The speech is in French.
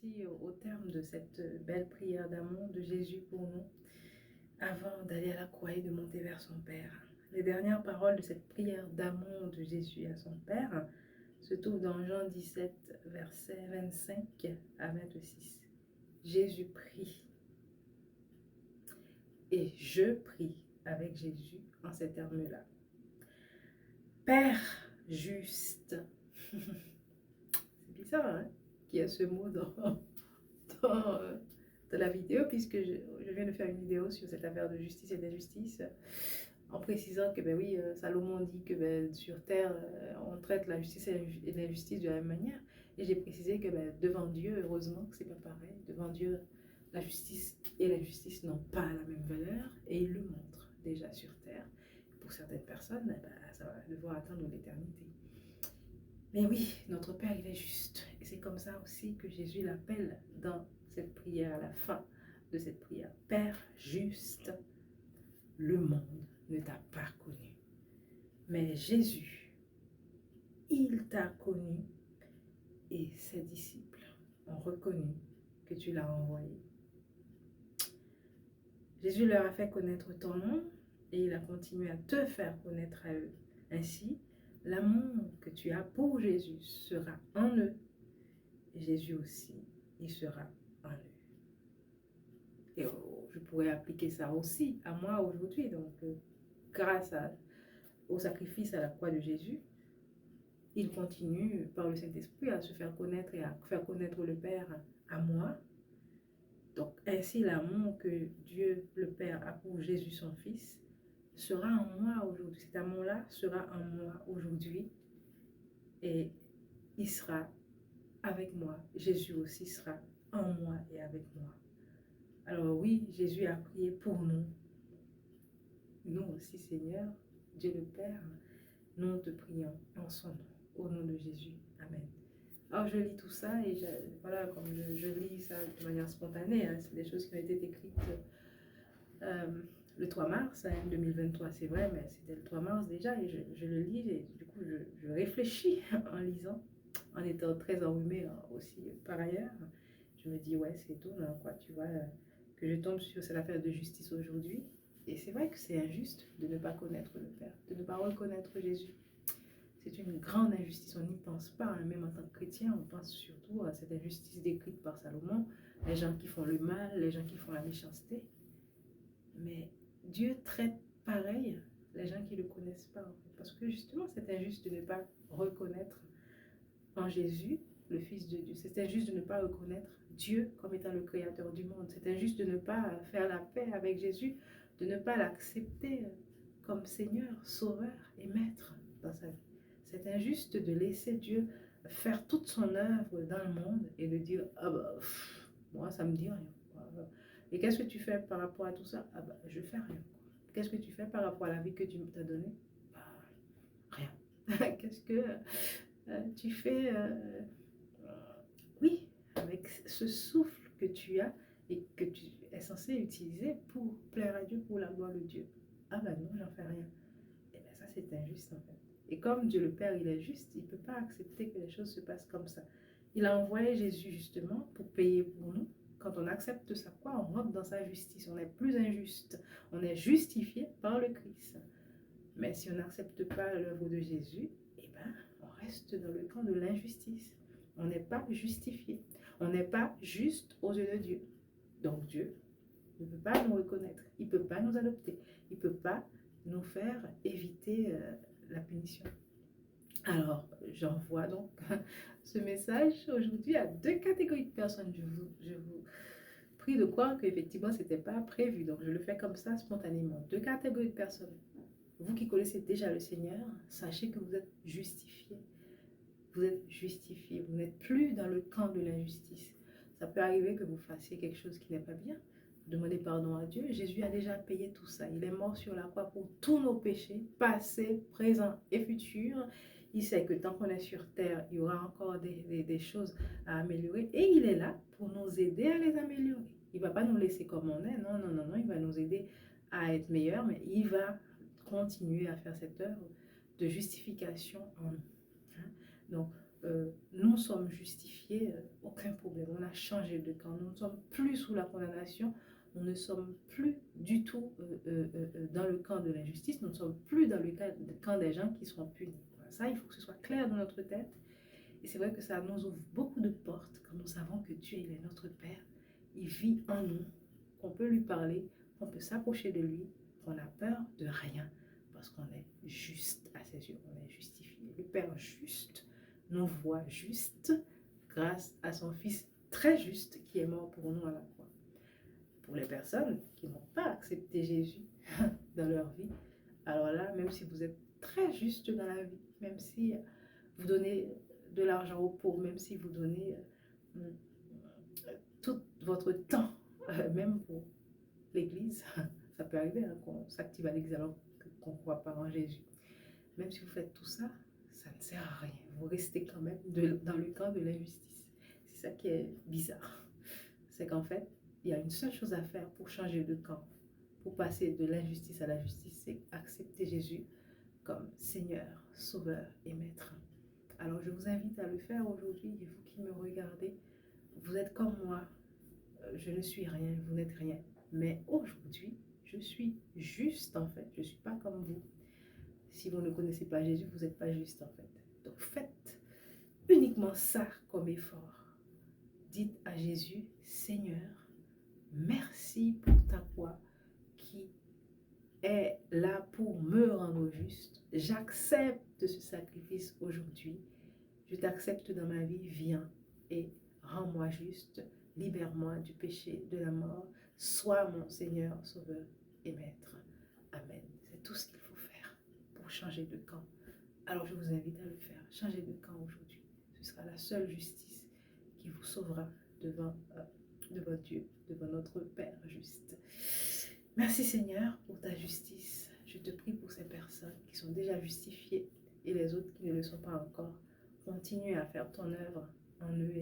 voici au terme de cette belle prière d'amour de Jésus pour nous, avant d'aller à la croix et de monter vers son Père. Les dernières paroles de cette prière d'amour de Jésus à son Père se trouvent dans Jean 17, versets 25 à 26. Jésus prie. Et je prie avec Jésus en ces termes-là. Père juste. C'est bizarre, hein, qu'il y a ce mot dans la vidéo, puisque je viens de faire une vidéo sur cette affaire de justice et d'injustice, en précisant que, ben oui, Salomon dit que ben, sur terre, on traite la justice et l'injustice de la même manière. Et j'ai précisé que ben, devant Dieu, heureusement que c'est pas pareil. Devant Dieu, la justice et l'injustice n'ont pas la même valeur, et il le montre déjà sur terre. Pour certaines personnes, ben, ça va devoir attendre l'éternité. Mais oui, notre Père, il est juste. Et c'est comme ça aussi que Jésus l'appelle dans cette prière, à la fin de cette prière. Père juste, le monde ne t'a pas connu. Mais Jésus, il t'a connu et ses disciples ont reconnu que tu l'as envoyé. Jésus leur a fait connaître ton nom et il a continué à te faire connaître à eux. Ainsi, l'amour que tu as pour Jésus sera en eux. Et Jésus aussi, il sera en eux. Et je pourrais appliquer ça aussi à moi aujourd'hui. Donc, grâce au sacrifice à la croix de Jésus, il continue par le Saint-Esprit à se faire connaître et à faire connaître le Père à moi. Donc, ainsi, l'amour que Dieu, le Père, a pour Jésus, son Fils, sera en moi aujourd'hui. Cet amour-là sera en moi aujourd'hui. Et il sera avec moi. Jésus aussi sera en moi et avec moi. Alors oui, Jésus a prié pour nous. Nous aussi, Seigneur, Dieu le Père, nous te prions en son nom, au nom de Jésus. Amen. Alors je lis tout ça et voilà, comme je lis ça de manière spontanée, hein, c'est des choses qui ont été écrites le 3 mars 2023, c'est vrai, mais c'était le 3 mars déjà et je le lis et du coup je réfléchis en lisant, en étant très enrhumée aussi par ailleurs. Je me dis, ouais, c'est étonnant, quoi, tu vois, que je tombe sur cette affaire de justice aujourd'hui. Et c'est vrai que c'est injuste de ne pas connaître le Père, de ne pas reconnaître Jésus. C'est une grande injustice, on n'y pense pas, hein, même en tant que chrétien, on pense surtout à cette injustice décrite par Salomon, les gens qui font le mal, les gens qui font la méchanceté. Mais Dieu traite pareil les gens qui ne le connaissent pas, en fait, parce que justement, c'est injuste de ne pas reconnaître en Jésus le Fils de Dieu. C'est injuste de ne pas reconnaître Dieu comme étant le créateur du monde. C'est injuste de ne pas faire la paix avec Jésus, de ne pas l'accepter comme Seigneur, Sauveur et Maître dans sa vie. C'est injuste de laisser Dieu faire toute son œuvre dans le monde et de dire « Ah bah, moi ça me dit rien. » Et qu'est-ce que tu fais par rapport à tout ça? Ah bah, je fais rien. Qu'est-ce que tu fais par rapport à la vie que tu t'as donnée? Bah, rien. Qu'est-ce que tu fais oui, avec ce souffle que tu as et que tu es censé utiliser pour plaire à Dieu, pour la gloire de Dieu. Ah ben non, j'en fais rien. Et bien ça, c'est injuste en fait. Et comme Dieu le Père, il est juste, il ne peut pas accepter que les choses se passent comme ça. Il a envoyé Jésus justement pour payer pour nous. Quand on accepte sa croix, on rentre dans sa justice. On n'est plus injuste. On est justifié par le Christ. Mais si on n'accepte pas l'œuvre de Jésus, eh ben, on reste dans le camp de l'injustice. On n'est pas justifié. On n'est pas juste aux yeux de Dieu. Donc Dieu ne peut pas nous reconnaître. Il ne peut pas nous adopter. Il ne peut pas nous faire éviter la punition. Alors, j'envoie donc ce message aujourd'hui à deux catégories de personnes. Je vous prie de croire qu'effectivement, ce n'était pas prévu. Donc, je le fais comme ça, spontanément. Deux catégories de personnes. Vous qui connaissez déjà le Seigneur, sachez que vous êtes justifiés. Vous êtes justifiés. Vous n'êtes plus dans le camp de l'injustice. Ça peut arriver que vous fassiez quelque chose qui n'est pas bien. Demandez pardon à Dieu. Jésus a déjà payé tout ça. Il est mort sur la croix pour tous nos péchés, passés, présents et futurs. Il sait que tant qu'on est sur terre, il y aura encore des choses à améliorer. Et il est là pour nous aider à les améliorer. Il ne va pas nous laisser comme on est. Non, non, non, non. Il va nous aider à être meilleurs, mais il va continuer à faire cette œuvre de justification en nous. Donc, nous sommes justifiés, aucun problème. On a changé de camp. Nous ne sommes plus sous la condamnation. Nous ne sommes plus du tout dans le camp de l'injustice. Nous ne sommes plus dans le camp des gens qui seront punis. Voilà, ça, il faut que ce soit clair dans notre tête. Et c'est vrai que ça nous ouvre beaucoup de portes quand nous savons que Dieu, il est notre Père. Il vit en nous, qu'on peut lui parler, qu'on peut s'approcher de lui, qu'on n'a peur de rien parce qu'on est juste à ses yeux, on est justifié. Le Père juste nous voit juste grâce à son Fils très juste qui est mort pour nous à la croix. Pour les personnes qui n'ont pas accepté Jésus dans leur vie, alors là, même si vous êtes très juste dans la vie, même si vous donnez de l'argent aux pauvres, même si vous donnez tout votre temps, même pour l'église, ça peut arriver hein, qu'on s'active à l'église alors qu'on ne croit pas en Jésus. Même si vous faites tout ça, ça ne sert à rien. Vous restez quand même dans le camp de l'injustice. C'est ça qui est bizarre. C'est qu'en fait, il y a une seule chose à faire pour changer de camp, pour passer de l'injustice à la justice, c'est accepter Jésus comme Seigneur, Sauveur et Maître. Alors je vous invite à le faire aujourd'hui, et vous qui me regardez, vous êtes comme moi, je ne suis rien, vous n'êtes rien. Mais aujourd'hui, je suis juste en fait, je ne suis pas comme vous. Si vous ne connaissez pas Jésus, vous n'êtes pas juste en fait. Donc faites uniquement ça comme effort. Dites à Jésus, Seigneur, merci pour ta croix qui est là pour me rendre juste. J'accepte ce sacrifice aujourd'hui. Je t'accepte dans ma vie, viens et rends-moi juste. Libère-moi du péché, de la mort. Sois mon Seigneur, Sauveur et Maître. Amen. C'est tout ce qu'il faut faire pour changer de camp. Alors je vous invite à le faire. Changer de camp aujourd'hui. Ce sera la seule justice qui vous sauvera devant Dieu, devant notre Père juste. Merci Seigneur pour ta justice. Je te prie pour ces personnes qui sont déjà justifiées et les autres qui ne le sont pas encore. Continue à faire ton œuvre en eux